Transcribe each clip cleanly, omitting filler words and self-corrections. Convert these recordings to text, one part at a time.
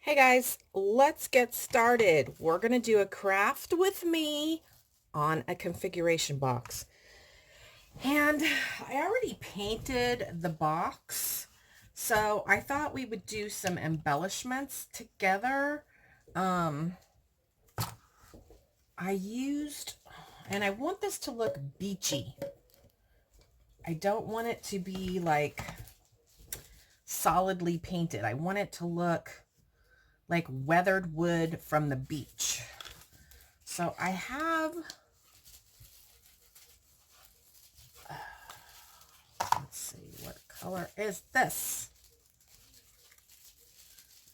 Hey guys, let's get started. We're going to do a craft with me on a configuration box. And I already painted the box, so I thought we would do some embellishments together. Um, and I want this to look beachy. I don't want it to be like solidly painted. I want it to look like weathered wood from the beach. So I have, let's see, what color is this?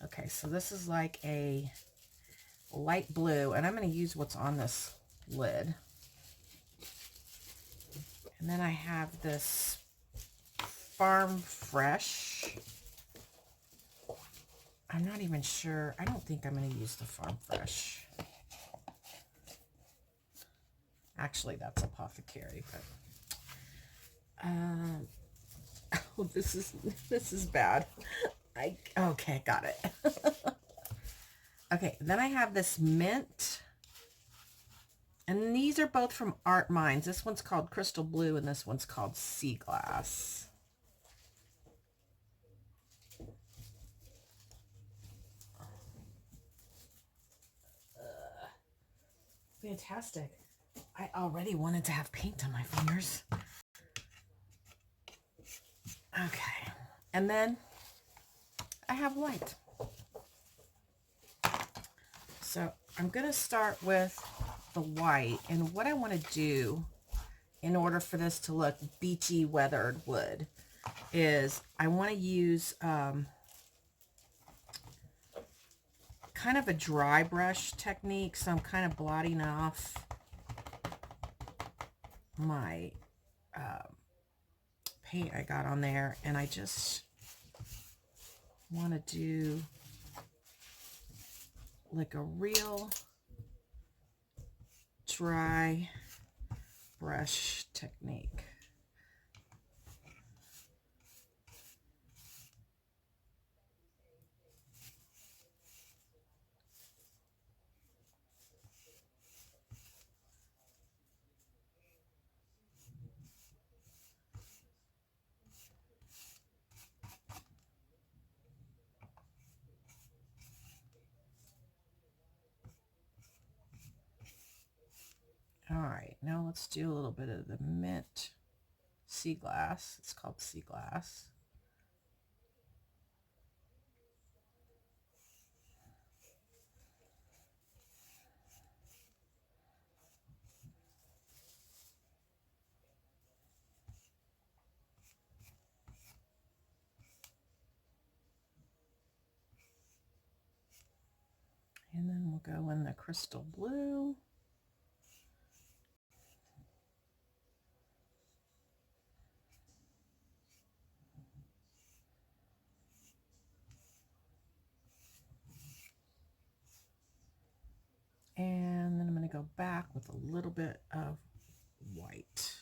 Okay, so this is like a light blue, and I'm going to use what's on this lid. And then I have this Farm Fresh. I'm not even sure. I don't think I'm going to use the Farm Fresh. Actually, that's Apothecary, but oh, this is bad. Okay, got it. Okay, then I have this mint. And these are both from Art Minds. This one's called Crystal Blue and this one's called Sea Glass. Fantastic. I already wanted to have paint on my fingers. Okay. And then I have white. So I'm going to start with the white. And what I want to do in order for this to look beachy weathered wood is I want to use kind of a dry brush technique. So I'm kind of blotting off my paint I got on there, and I just want to do like a real dry brush technique. All right, now let's do a little bit of the mint sea glass. It's called sea glass. And then we'll go in the crystal blue. And then I'm going to go back with a little bit of white.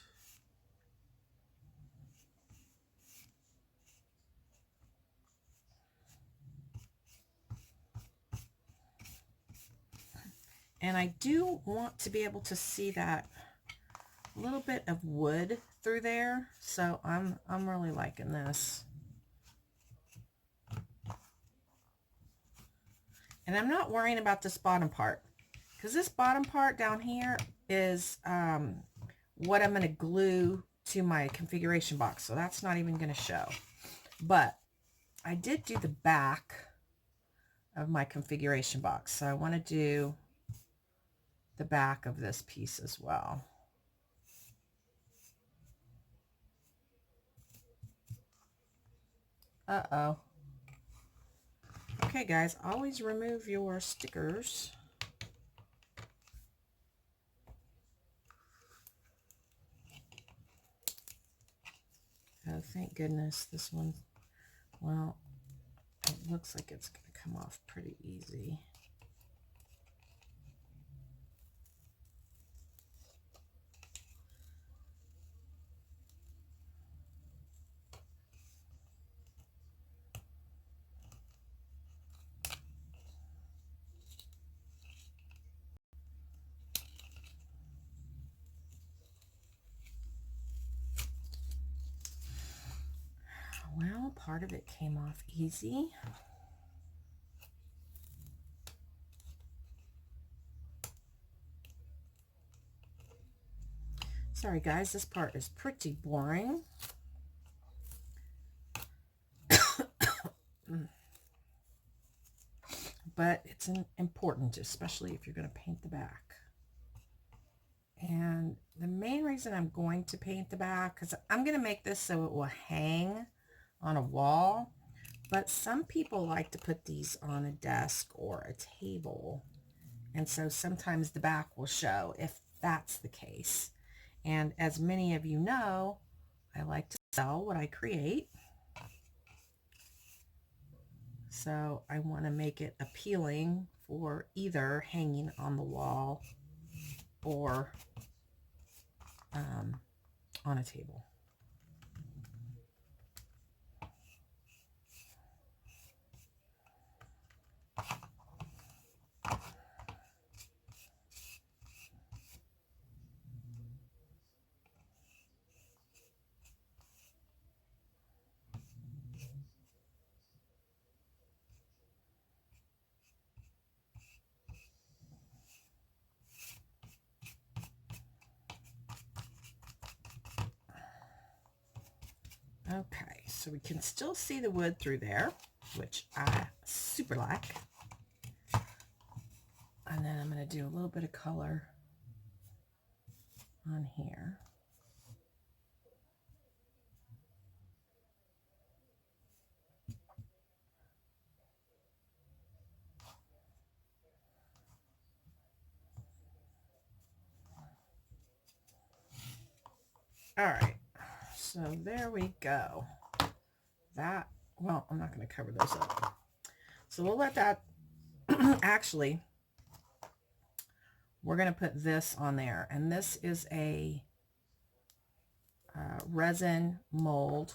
And I do want to be able to see that little bit of wood through there. So I'm really liking this. And I'm not worrying about this bottom part, because this bottom part down here is what I'm going to glue to my configuration box. So that's not even going to show. But I did do the back of my configuration box. So I want to do the back of this piece as well. Uh-oh. Okay, guys, always remove your stickers. Oh, thank goodness this one, well, it looks like it's going to come off pretty easy. part of it came off easy. Sorry guys, this part is pretty boring. But it's important, especially if you're going to paint the back. And the main reason I'm going to paint the back, because I'm going to make this so it will hang on a wall, but some people like to put these on a desk or a table, and so sometimes the back will show if that's the case. And as many of you know, I like to sell what I create. So I want to make it appealing for either hanging on the wall or on a table. Okay, so we can still see the wood through there, which I super like. And then I'm going to do a little bit of color on here. All right, so there we go. That, well, I'm not going to cover those up. So we'll let that, actually, we're going to put this on there. And this is a resin mold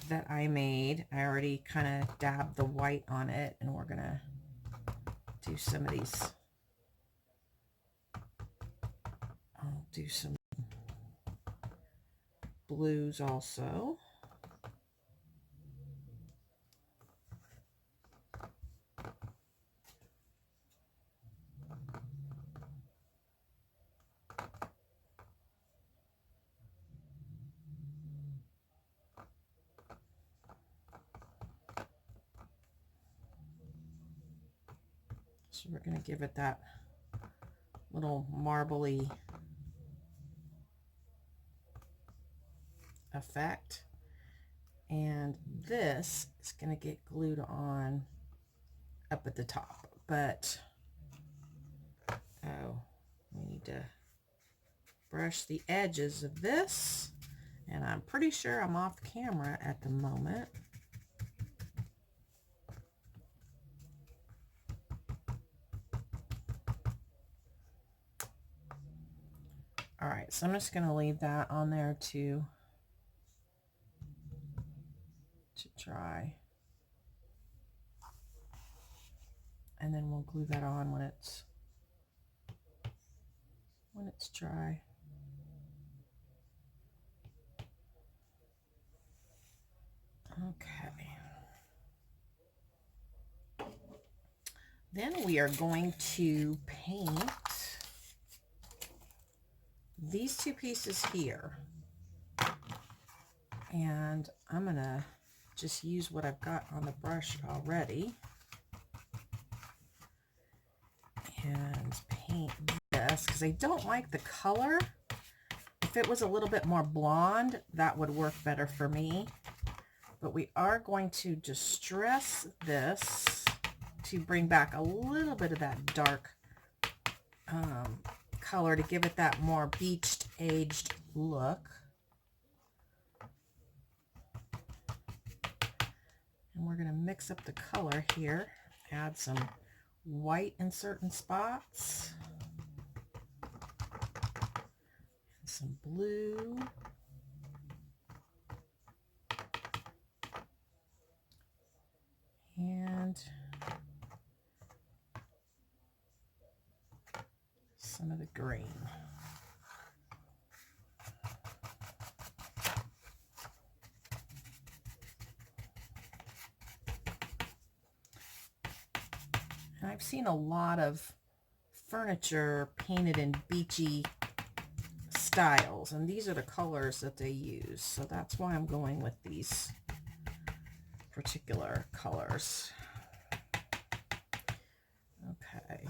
that I made. I already kind of dabbed the white on it, and we're going to do some of these. I'll do some blues also. So we're going to give it that little marbly effect. And this is going to get glued on up at the top. But, oh, we need to brush the edges of this. And I'm pretty sure I'm off camera at the moment. All right, so I'm just going to leave that on there to dry. And then we'll glue that on when it's dry. Okay. Then we are going to paint these two pieces here. And I'm going to just use what I've got on the brush already and paint this, because I don't like the color. If it was a little bit more blonde, that would work better for me. But we are going to distress this to bring back a little bit of that dark color to give it that more beached, aged look. And we're going to mix up the color here, add some white in certain spots, and some blue, and some of the green. I've seen a lot of furniture painted in beachy styles, and these are the colors that they use. So that's why I'm going with these particular colors. Okay,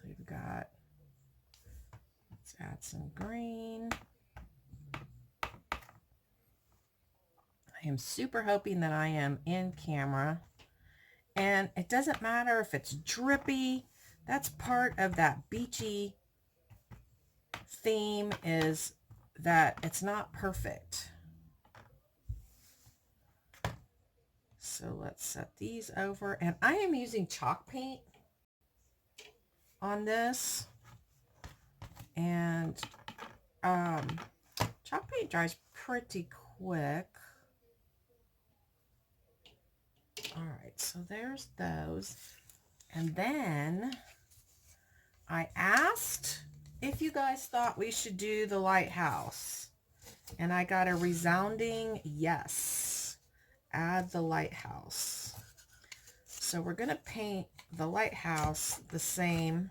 we've got, let's add some green. I am super hoping that I am in camera, and it doesn't matter if it's drippy. That's part of that beachy theme, is that it's not perfect. So let's set these over, and I am using chalk paint on this, and chalk paint dries pretty quick. All right, so there's those. And then I asked if you guys thought we should do the lighthouse, and I got a resounding yes. Add the lighthouse. So we're going to paint the lighthouse the same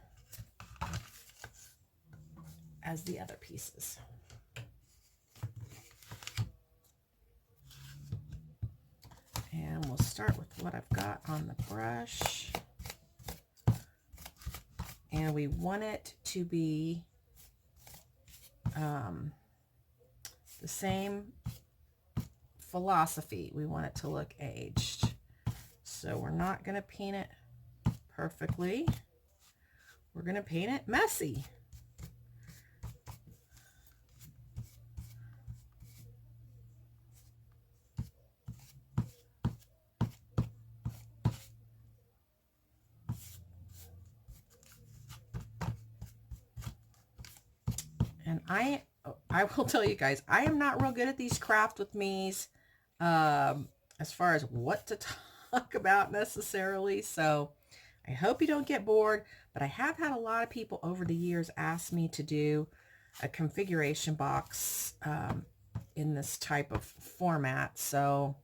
as the other pieces. And we'll start with what I've got on the brush. And we want it to be the same philosophy. We want it to look aged. So we're not going to paint it perfectly. We're going to paint it messy. And I will tell you guys, I am not real good at these craft with me's as far as what to talk about necessarily. So I hope you don't get bored, but I have had a lot of people over the years ask me to do a configuration box in this type of format. So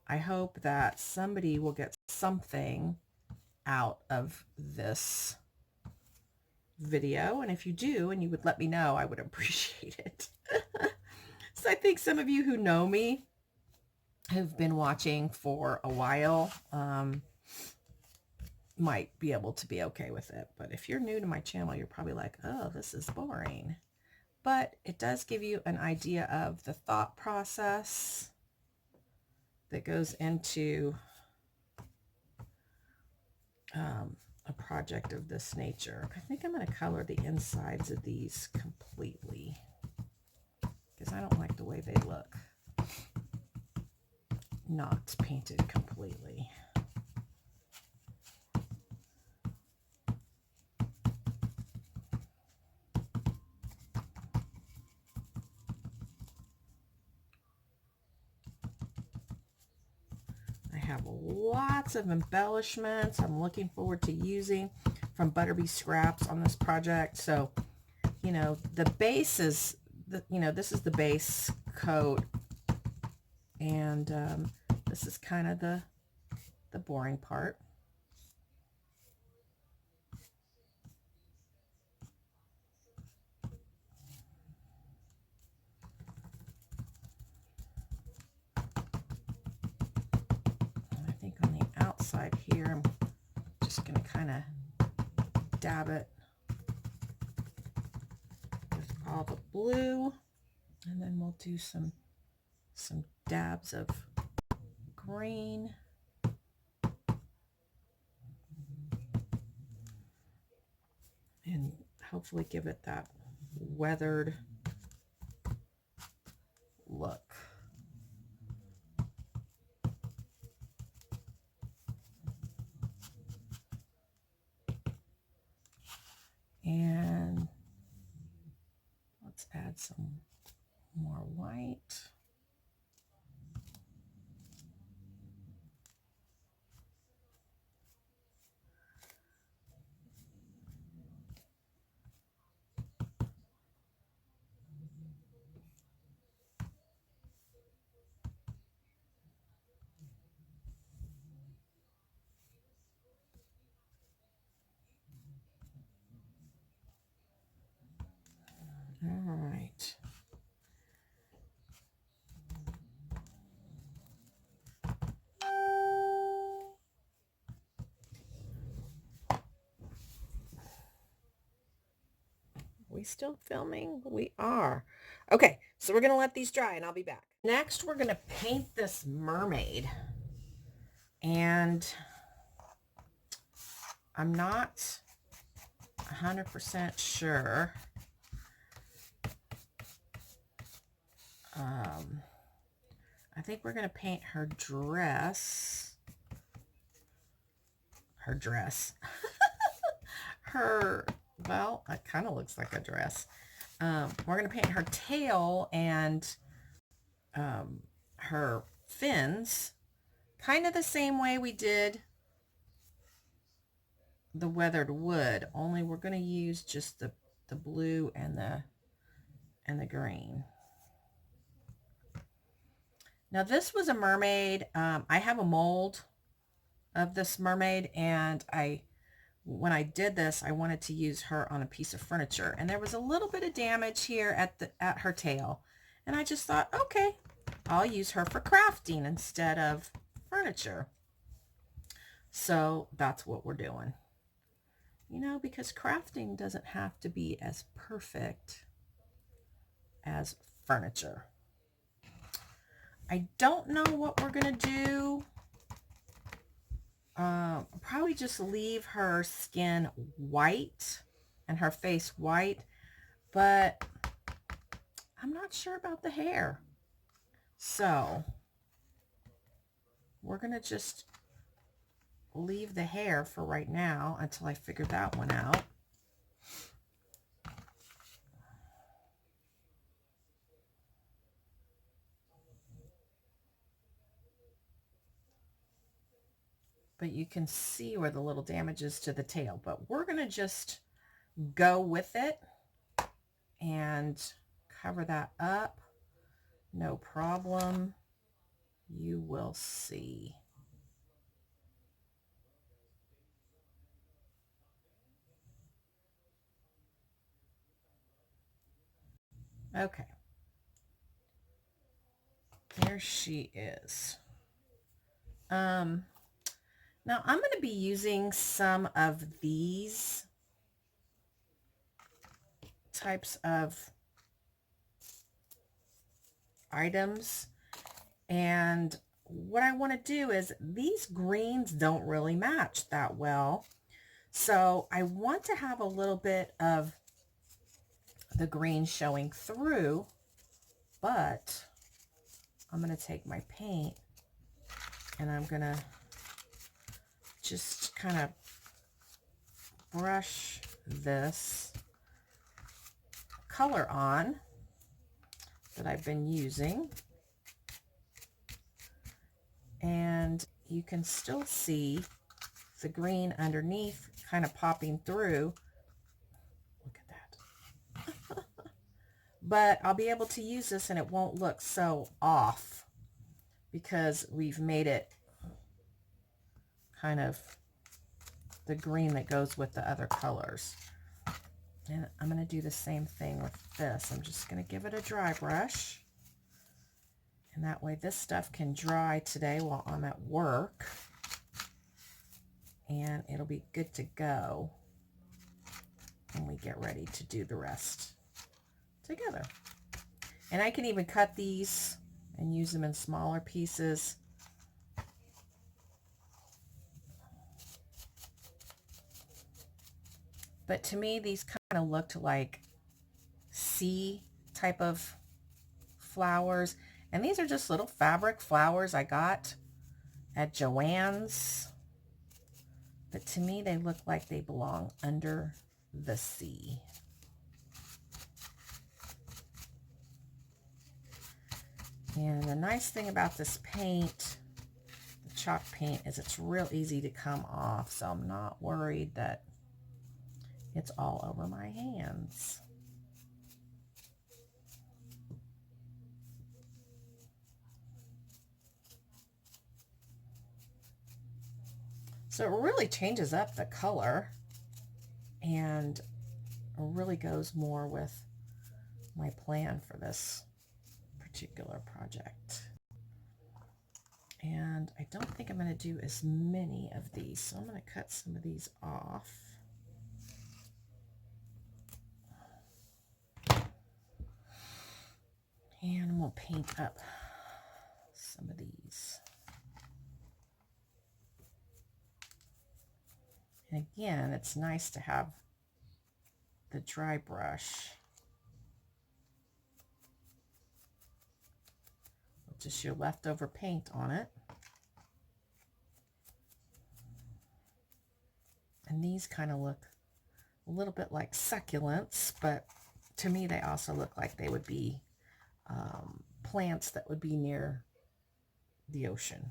I hope that somebody will get something out of this video, and if you do and you would let me know, I would appreciate it. So I think some of you who know me have been watching for a while might be able to be okay with it, but if you're new to my channel, you're probably like, oh, this is boring. But it does give you an idea of the thought process that goes into a project of this nature. I think I'm going to color the insides of these completely because I don't like the way they look not painted completely. I have lots of embellishments I'm looking forward to using from Butterbee Scraps on this project. So, you know, the base is, this is the base coat, and this is kind of the boring part. I think on the outside here, I'm just going to kind of dab it with all the blue, and then we'll do some dabs of green. And hopefully give it that weathered look. And let's add some more white. All right. We still filming? We are. Okay, so we're going to let these dry and I'll be back. Next, we're going to paint this mermaid. And I'm not 100% sure. I think we're going to paint her dress. Her dress. Well, it kind of looks like a dress. We're going to paint her tail and her fins kind of the same way we did the weathered wood, only we're going to use just the blue and the green. Now this was a mermaid. I have a mold of this mermaid, and when I did this, I wanted to use her on a piece of furniture, and there was a little bit of damage here at her tail, and I just thought, okay, I'll use her for crafting instead of furniture. So that's what we're doing. You know, because crafting doesn't have to be as perfect as furniture. I don't know what we're going to do. Probably just leave her skin white and her face white, but I'm not sure about the hair. So we're going to just leave the hair for right now until I figure that one out. But you can see where the little damage is to the tail, but we're going to just go with it and cover that up. No problem. You will see. Okay. There she is. Now I'm going to be using some of these types of items, and what I want to do is these greens don't really match that well, so I want to have a little bit of the green showing through, but I'm going to take my paint and I'm going to just kind of brush this color on that I've been using, and you can still see the green underneath kind of popping through. Look at that. But I'll be able to use this and it won't look so off because we've made it kind of the green that goes with the other colors. And I'm going to do the same thing with this. I'm just going to give it a dry brush. And that way this stuff can dry today while I'm at work. And it'll be good to go when we get ready to do the rest together. And I can even cut these and use them in smaller pieces. But to me, these kind of looked like sea type of flowers. And these are just little fabric flowers I got at Joann's. But to me, they look like they belong under the sea. And the nice thing about this paint, the chalk paint, is it's real easy to come off. So I'm not worried that it's all over my hands. So it really changes up the color and really goes more with my plan for this particular project. And I don't think I'm going to do as many of these, so I'm going to cut some of these off. And I'm going to paint up some of these. And again, it's nice to have the dry brush. Just your leftover paint on it. And these kind of look a little bit like succulents, but to me they also look like they would be plants that would be near the ocean.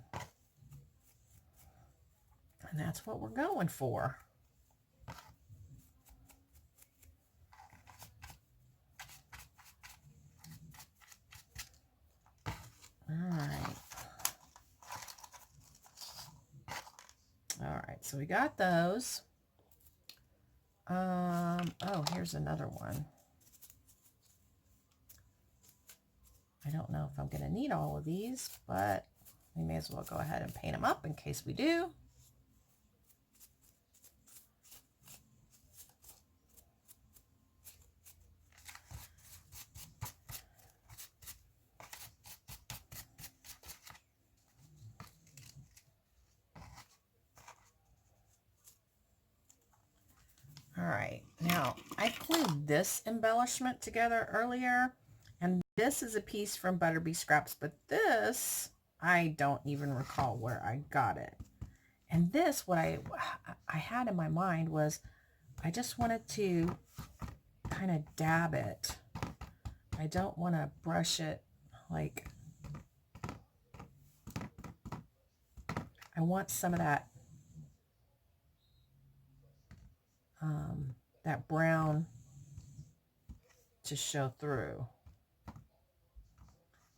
And that's what we're going for. All right, so we got those. Oh, here's another one. I don't know if I'm going to need all of these, but we may as well go ahead and paint them up in case we do. All right, now I glued this embellishment together earlier, and this is a piece from Butterbee Scraps, but this, I don't even recall where I got it. And this, what I had in my mind was, I just wanted to kind of dab it. I don't want to brush it like, I want some of that that brown to show through.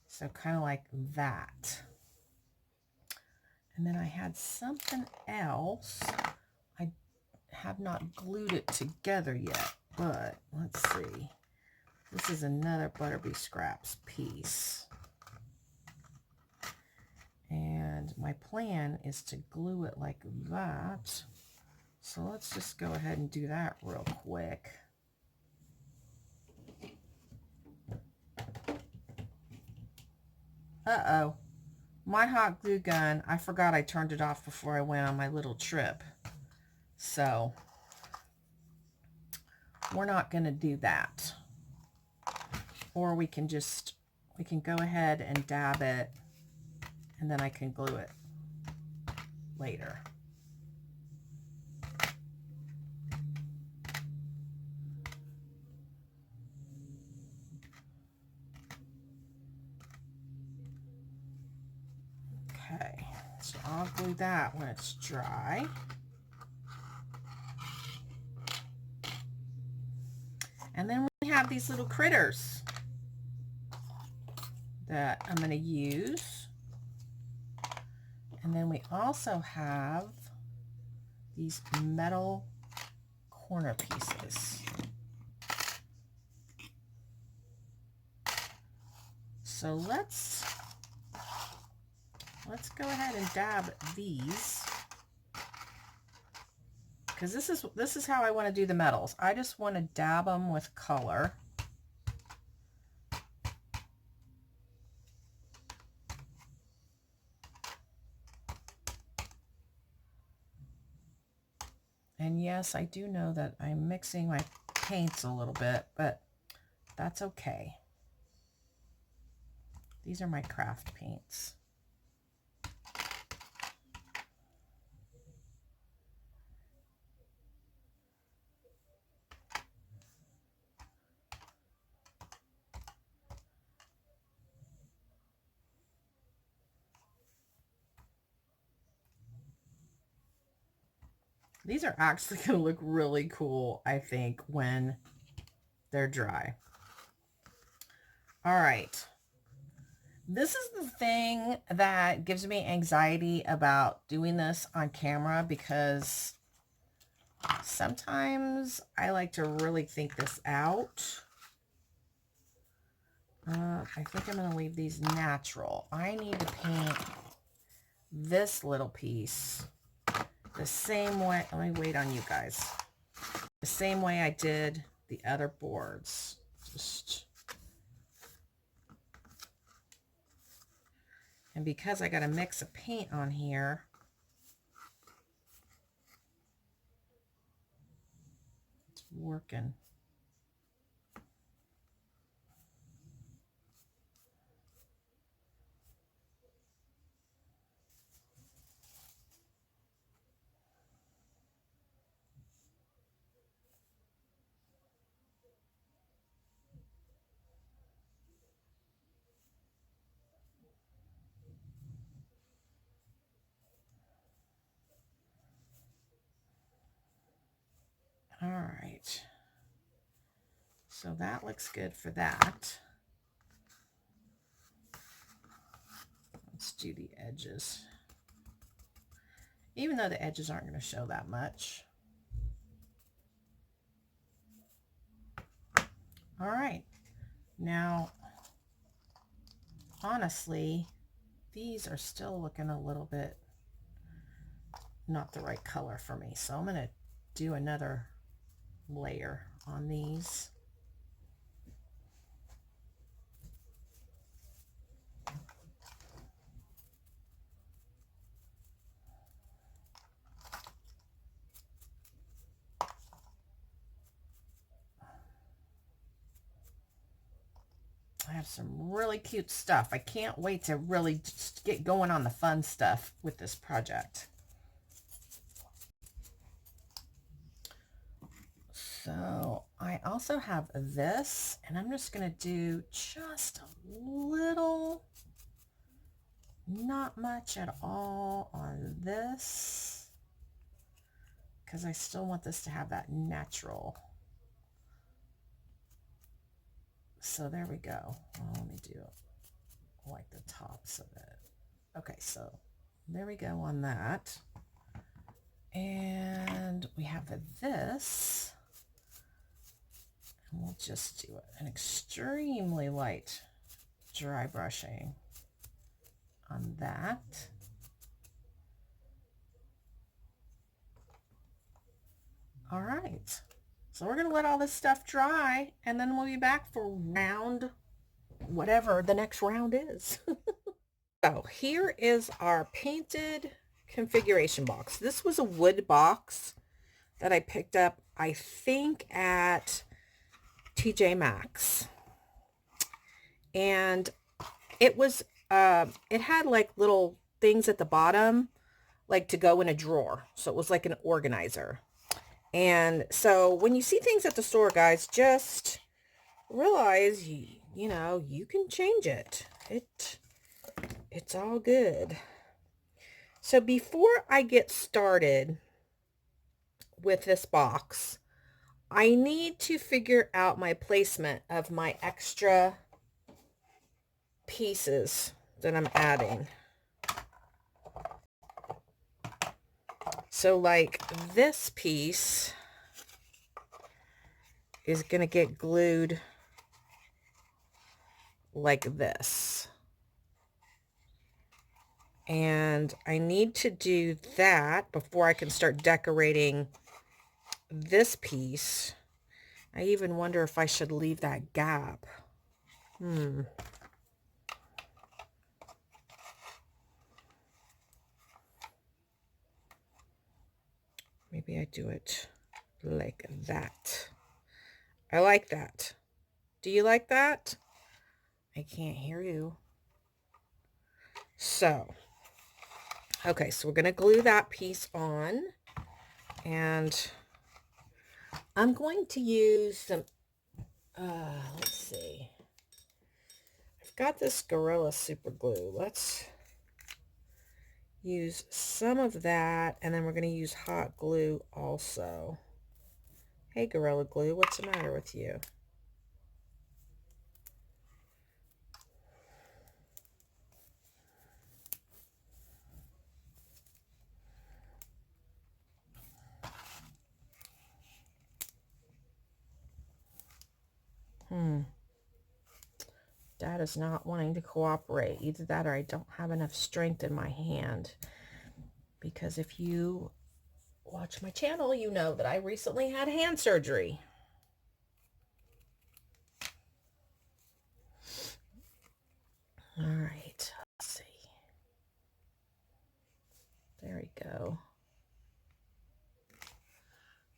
So kind of like that. And then I had something else. I have not glued it together yet, but let's see. This is another Butterbee Scraps piece. And my plan is to glue it like that. So let's just go ahead and do that real quick. Uh-oh. My hot glue gun, I forgot I turned it off before I went on my little trip. So we're not going to do that. Or we can go ahead and dab it, and then I can glue it later. Okay, so I'll glue that when it's dry. And then we have these little critters that I'm going to use. And then we also have these metal corner pieces. So let's go ahead and dab these, because this is how I want to do the metals. I just want to dab them with color. And yes, I do know that I'm mixing my paints a little bit, but that's okay. These are my craft paints. These are actually going to look really cool, I think, when they're dry. All right. This is the thing that gives me anxiety about doing this on camera, because sometimes I like to really think this out. I think I'm going to leave these natural. I need to paint this little piece the same way. Let me wait on you guys. The same way I did the other boards. And because I got a mix of paint on here, it's working. All right. So that looks good for that. Let's do the edges. Even though the edges aren't going to show that much. All right. Now, honestly, these are still looking a little bit not the right color for me. So I'm going to do another layer on these. I have some really cute stuff. I can't wait to really just get going on the fun stuff with this project. So I also have this, and I'm just going to do just a little, not much at all on this, because I still want this to have that natural. So there we go. Let me do like the tops of it. Okay, so there we go on that. And we have this. And we'll just do an extremely light dry brushing on that. All right. So we're going to let all this stuff dry, and then we'll be back for round, whatever the next round is. So here is our painted configuration box. This was a wood box that I picked up, I think, at TJ Maxx. And it was, it had like little things at the bottom, like to go in a drawer. So it was like an organizer. And so when you see things at the store, guys, just realize, you know, you can change it. It's all good. So before I get started with this box, I need to figure out my placement of my extra pieces that I'm adding. So like this piece is going to get glued like this. And I need to do that before I can start decorating this piece. I even wonder if I should leave that gap. Maybe I do it like that. I like that. Do you like that? I can't hear you. So, okay, so we're going to glue that piece on. And I'm going to use some, let's see. I've got this Gorilla Super Glue. Let's use some of that, and then we're going to use hot glue also. Hey, Gorilla Glue, what's the matter with you? Dad is not wanting to cooperate. Either that or I don't have enough strength in my hand. Because if you watch my channel, you know that I recently had hand surgery. All right, let's see. There we go.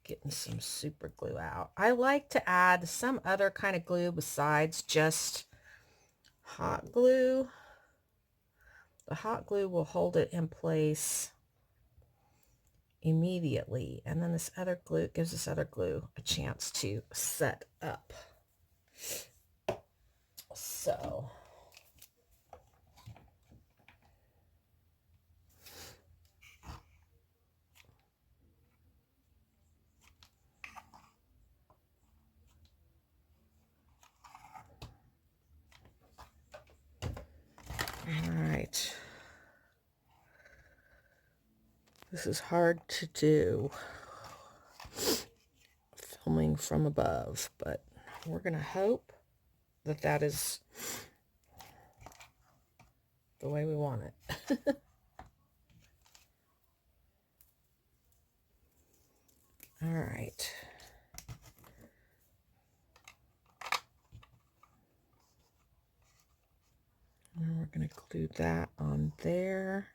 Getting some super glue out. I like to add some other kind of glue besides just hot glue. The hot glue will hold it in place immediately, and then this other glue gives this other glue a chance to set up. So all right, this is hard to do, filming from above, but we're gonna hope that that is the way we want it. All right. And we're going to glue that on there.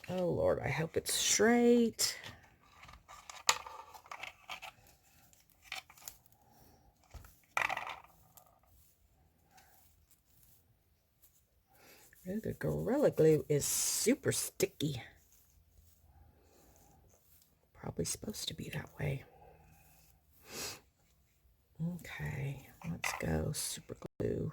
Oh, Lord, I hope it's straight. Ooh, the Gorilla Glue is super sticky. Probably supposed to be that way. Okay, let's go super glue.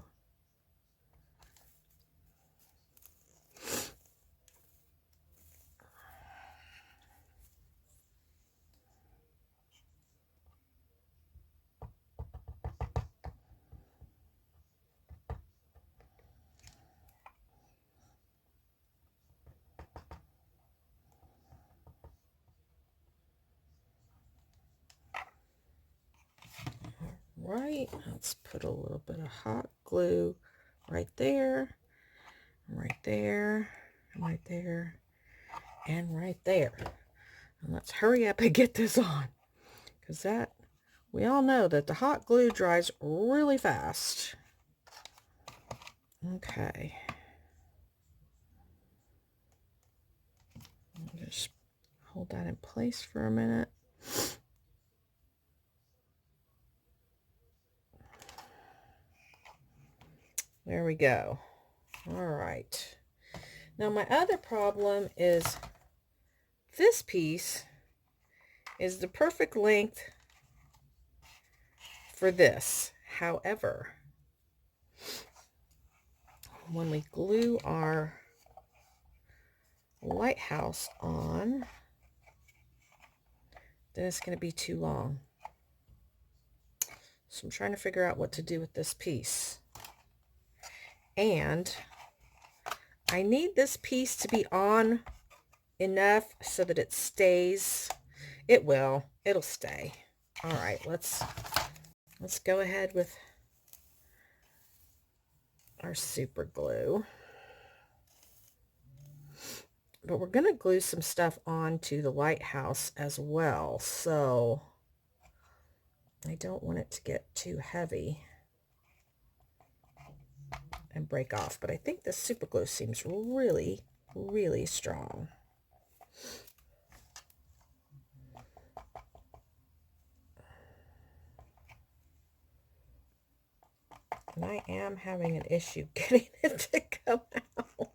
Right, let's put a little bit of hot glue right there, right there, right there, and right there. And let's hurry up and get this on, because that, we all know that the hot glue dries really fast. Okay. I'll just hold that in place for a minute. There we go. All right. Now my other problem is this piece is the perfect length for this. However, when we glue our lighthouse on, then it's going to be too long. So I'm trying to figure out what to do with this piece. And I need this piece to be on enough so that it stays. It will. It'll stay. All right, let's go ahead with our super glue. But we're going to glue some stuff onto the lighthouse as well, so I don't want it to get too heavy and break off. But I think the super glue seems really, really strong. And I am having an issue getting it to come out.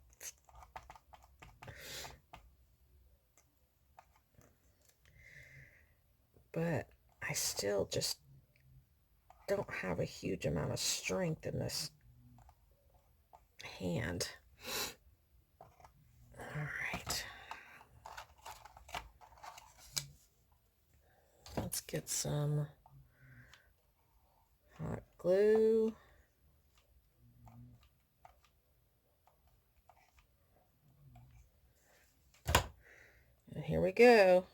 But I still just don't have a huge amount of strength in this hand. All right. Let's get some hot glue. And here we go.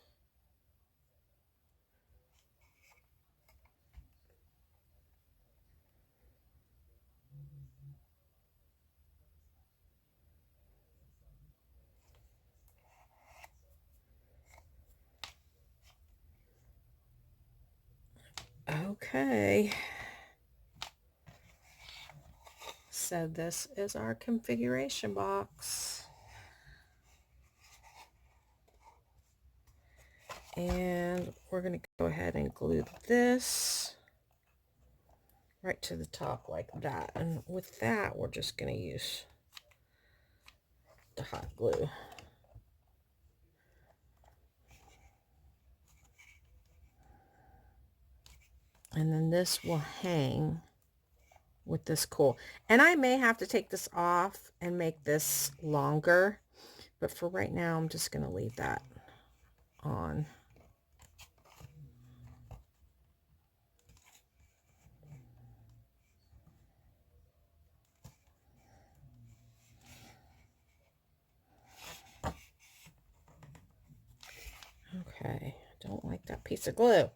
Okay. So this is our configuration box. And we're going to go ahead and glue this right to the top like that. And with that, we're just going to use the hot glue. And then this will hang with this cool. And I may have to take this off and make this longer, but for right now, I'm just going to leave that on. Okay, I don't like that piece of glue.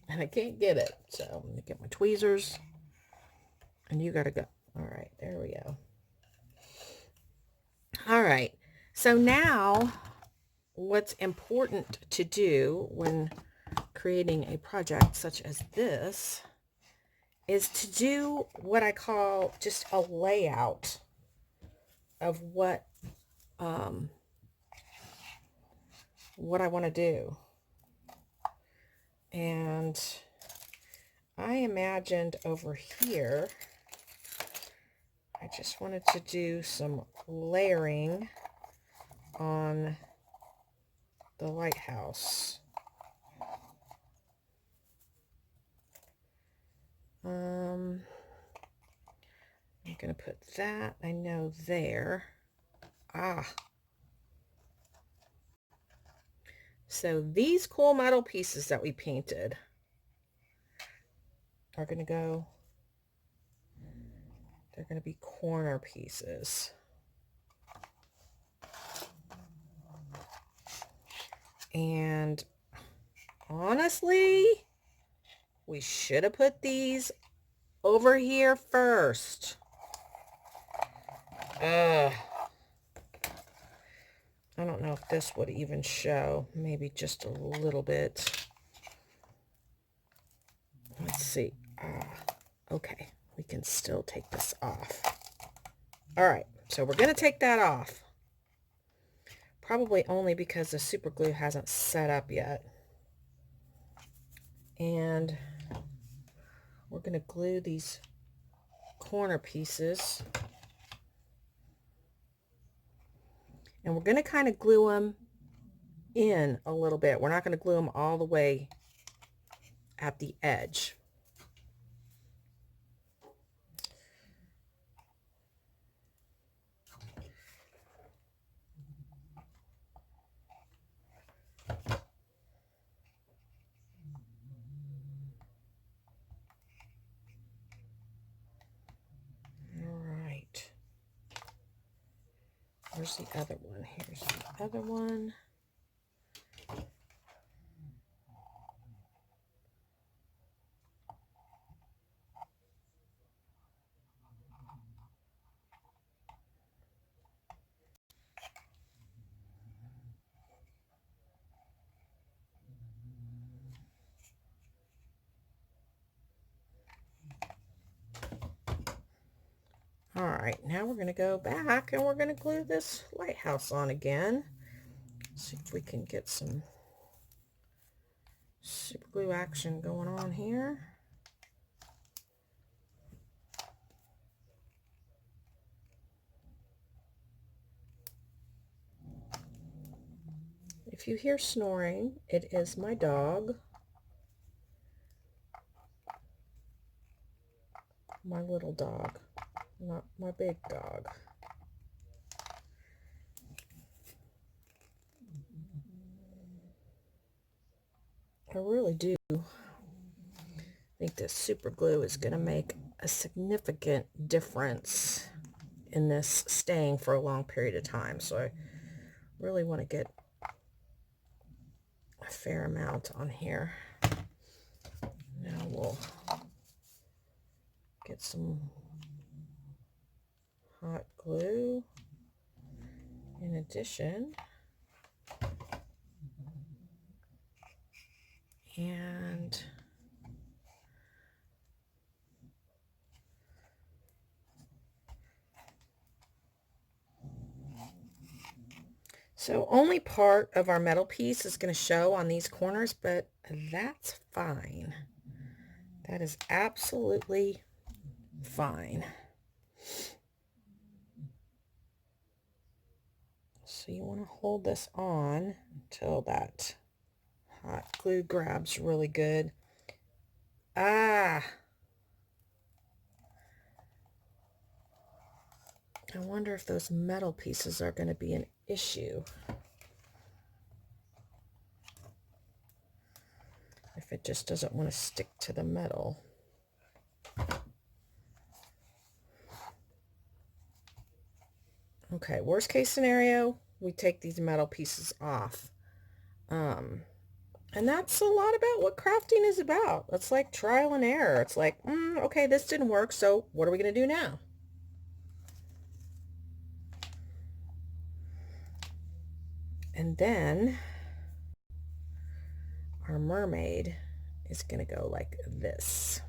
And I can't get it. So I'm going to get my tweezers. And you got to go. All right, there we go. All right, so now what's important to do when creating a project such as this is to do what I call just a layout of what I want to do. And I imagined over here, I just wanted to do some layering on the lighthouse. I'm going to put that, I know, there. So these cool metal pieces that we painted are going to go, they're going to be corner pieces. And honestly, we should have put these over here first. I don't know if this would even show. Maybe just a little bit. Let's see. Okay, we can still take this off. All right, so we're going to take that off. Probably only because the super glue hasn't set up yet. And we're going to glue these corner pieces. And we're going to kind of glue them in a little bit. We're not going to glue them all the way at the edge. Where's the other one? Here's the other one. All right, now we're going to go back and we're going to glue this lighthouse on again. See if we can get some super glue action going on here. If you hear snoring, it is my dog. My little dog, not my big dog. I really do think this super glue is going to make a significant difference in this staying for a long period of time. So I really want to get a fair amount on here. Now we'll get some hot glue in addition. And So only part of our metal piece is going to show on these corners, but that's fine. That is absolutely fine. So you want to hold this on until that hot glue grabs really good. Ah! I wonder if those metal pieces are going to be an issue. If it just doesn't want to stick to the metal. Okay, worst case scenario, we take these metal pieces off. And that's a lot about what crafting is about. It's like trial and error. It's like, okay, this didn't work, so what are we going to do now? And then our mermaid is going to go like this.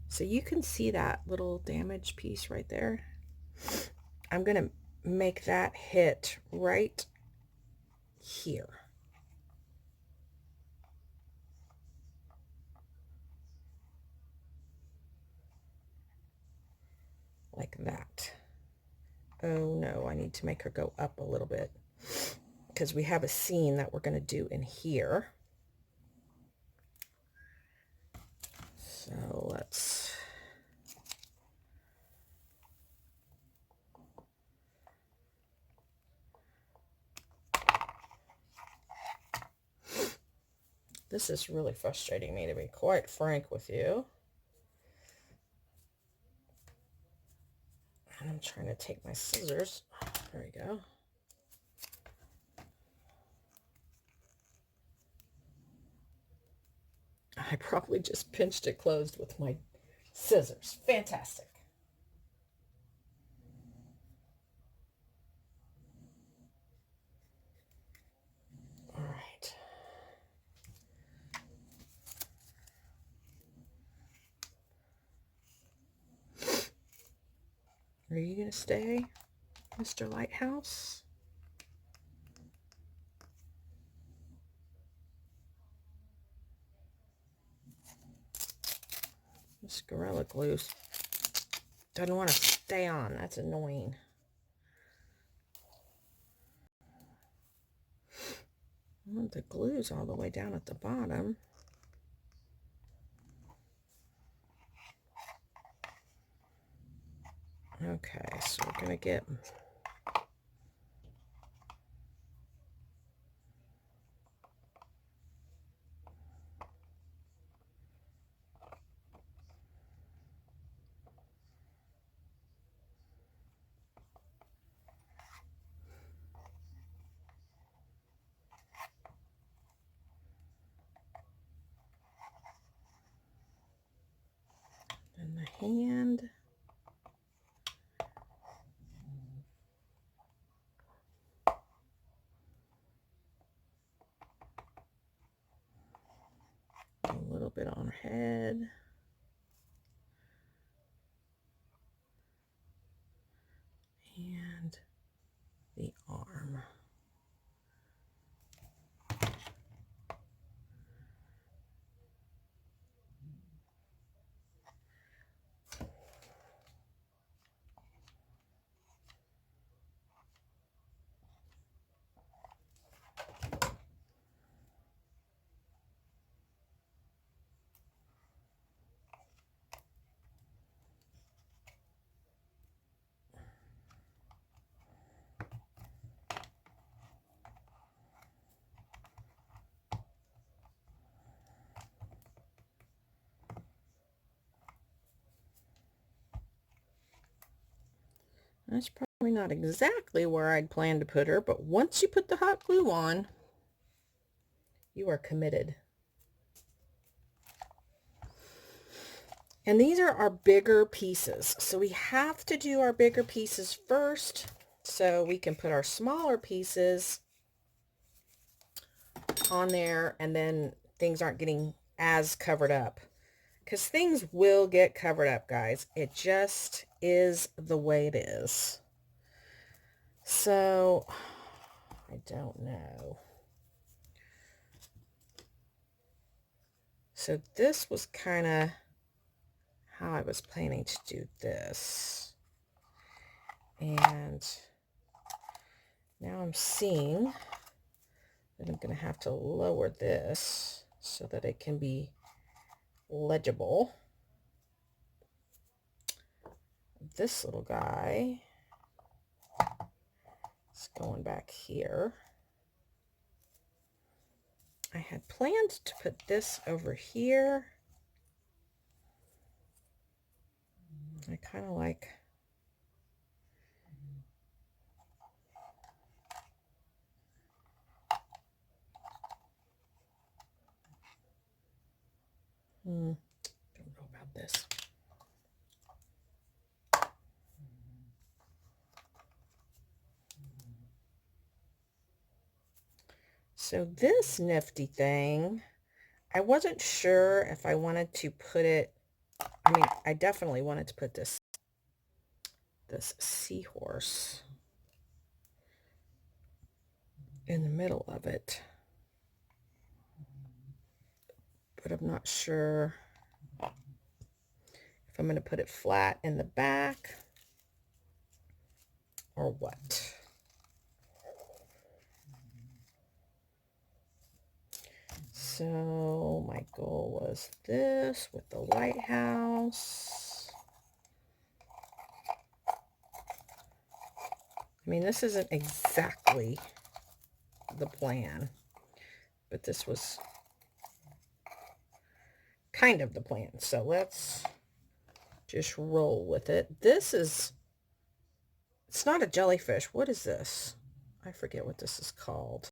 So you can see that little damaged piece right there. I'm going to make that hit right here. Like that. Oh no, I need to make her go up a little bit because we have a seam that we're going to do in here. So let's this is really frustrating me, to be quite frank with you. And I'm trying to take my scissors. There we go. I probably just pinched it closed with my scissors. Fantastic. All right. Are you going to stay, Mr. Lighthouse? This Gorilla Glue doesn't want to stay on. That's annoying. Well, the glue's all the way down at the bottom. Okay, so we're going to get in the hand. A little bit on her head. And the arm. That's probably not exactly where I'd planned to put her, but once you put the hot glue on, you are committed. And these are our bigger pieces. So we have to do our bigger pieces first so we can put our smaller pieces on there, and then things aren't getting as covered up. Because things will get covered up, guys. It just is the way it is. So I don't know. So this was kind of how I was planning to do this. And now I'm seeing that I'm going to have to lower this so that it can be legible. This little guy is going back here. I had planned to put this over here. I kind of like don't know about this. So this nifty thing, I wasn't sure if I wanted to put it, I mean, I definitely wanted to put this seahorse in the middle of it, but I'm not sure if I'm going to put it flat in the back or what. So my goal was this with the lighthouse. I mean, this isn't exactly the plan, but this was kind of the plan. So let's just roll with it. This is, it's not a jellyfish. What is this? I forget what this is called.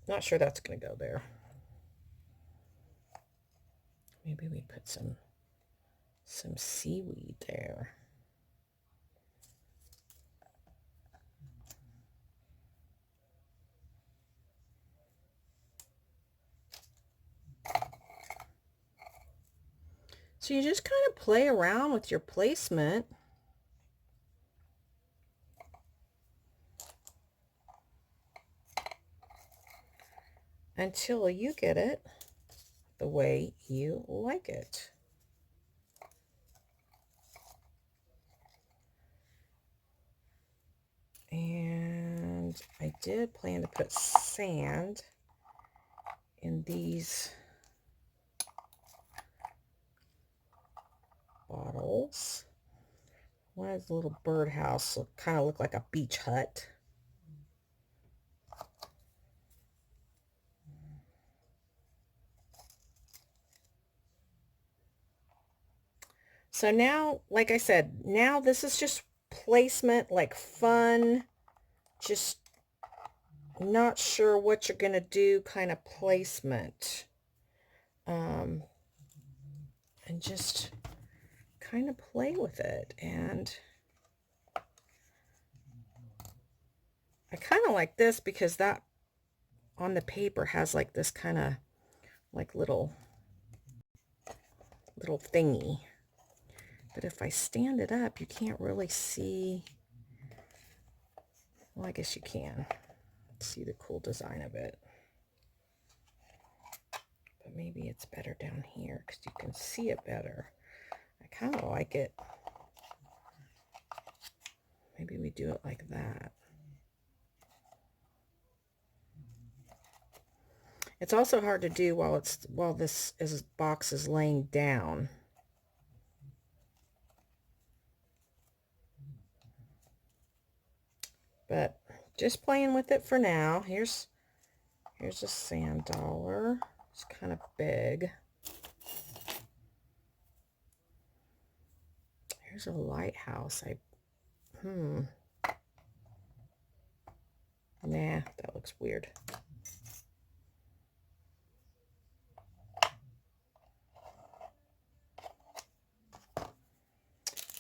Not sure that's going to go there. Maybe we put some seaweed there. So you just kind of play around with your placement. Until you get it the way you like it. And I did plan to put sand in these bottles. One is a little birdhouse, kind of look like a beach hut. So now, like I said, now this is just placement, like fun, just not sure what you're going to do kind of placement. And just kind of play with it. And I kind of like this because that on the paper has like this kind of like little thingy. But if I stand it up, you can't really see. Well, I guess you can see the cool design of it. But maybe it's better down here because you can see it better. I kind of like it. Maybe we do it like that. It's also hard to do while this box is laying down. But just playing with it for now. Here's a sand dollar. It's kind of big. Here's a lighthouse. Nah, that looks weird.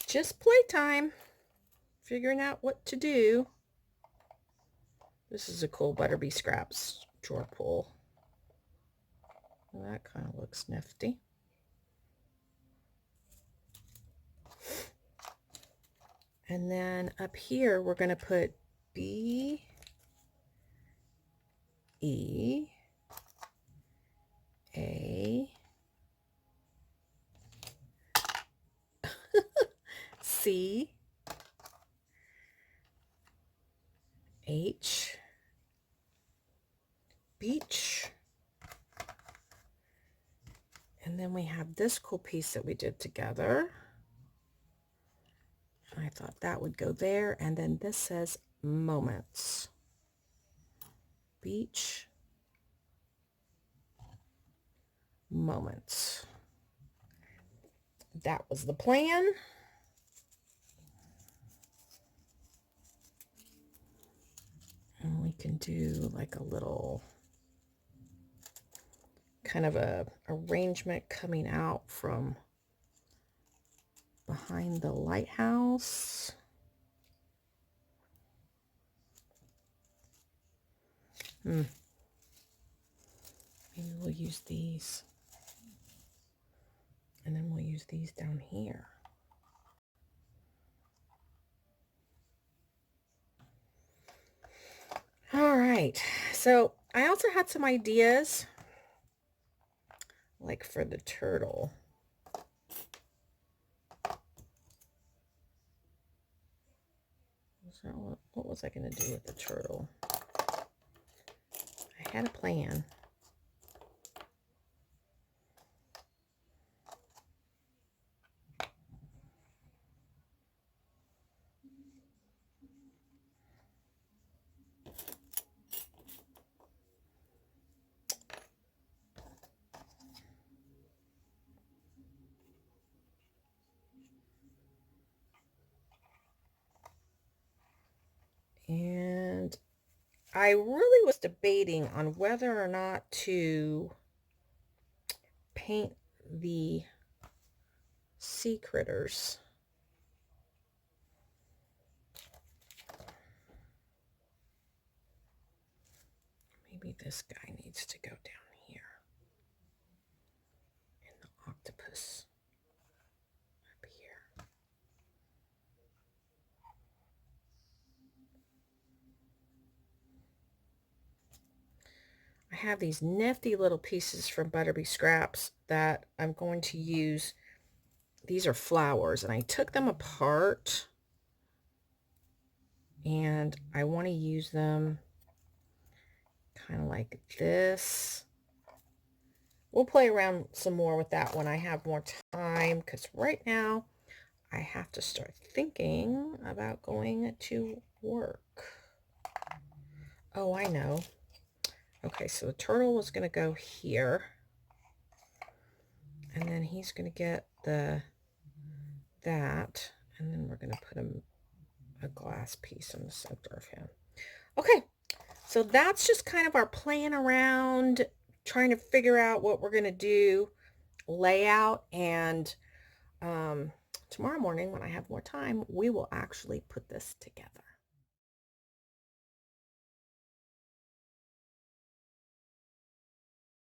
Just playtime. Figuring out what to do. This is a cool Butterbee Scraps drawer pull. Well, that kind of looks nifty. And then up here, we're going to put B, E, A, C, H, beach. And then we have this cool piece that we did together. I thought that would go there. And then this says moments. Beach, moments. That was the plan. And we can do like a little kind of a arrangement coming out from behind the lighthouse. Maybe we'll use these. And then we'll use these down here. All right. So I also had some ideas like for the turtle. So what was I going to do with the turtle? I had a plan. And I really was debating on whether or not to paint the sea critters. Maybe this guy needs to go down here. And the octopus up here. I have these nifty little pieces from Butterbee Scraps that I'm going to use. These are flowers, and I took them apart, and I want to use them kind of like this. We'll play around some more with that when I have more time, because right now I have to start thinking about going to work. Oh, I know. Okay, so the turtle was going to go here, and then he's going to get that, and then we're going to put a glass piece in the center of him. Okay, so that's just kind of our playing around, trying to figure out what we're going to do, layout, and tomorrow morning when I have more time, we will actually put this together.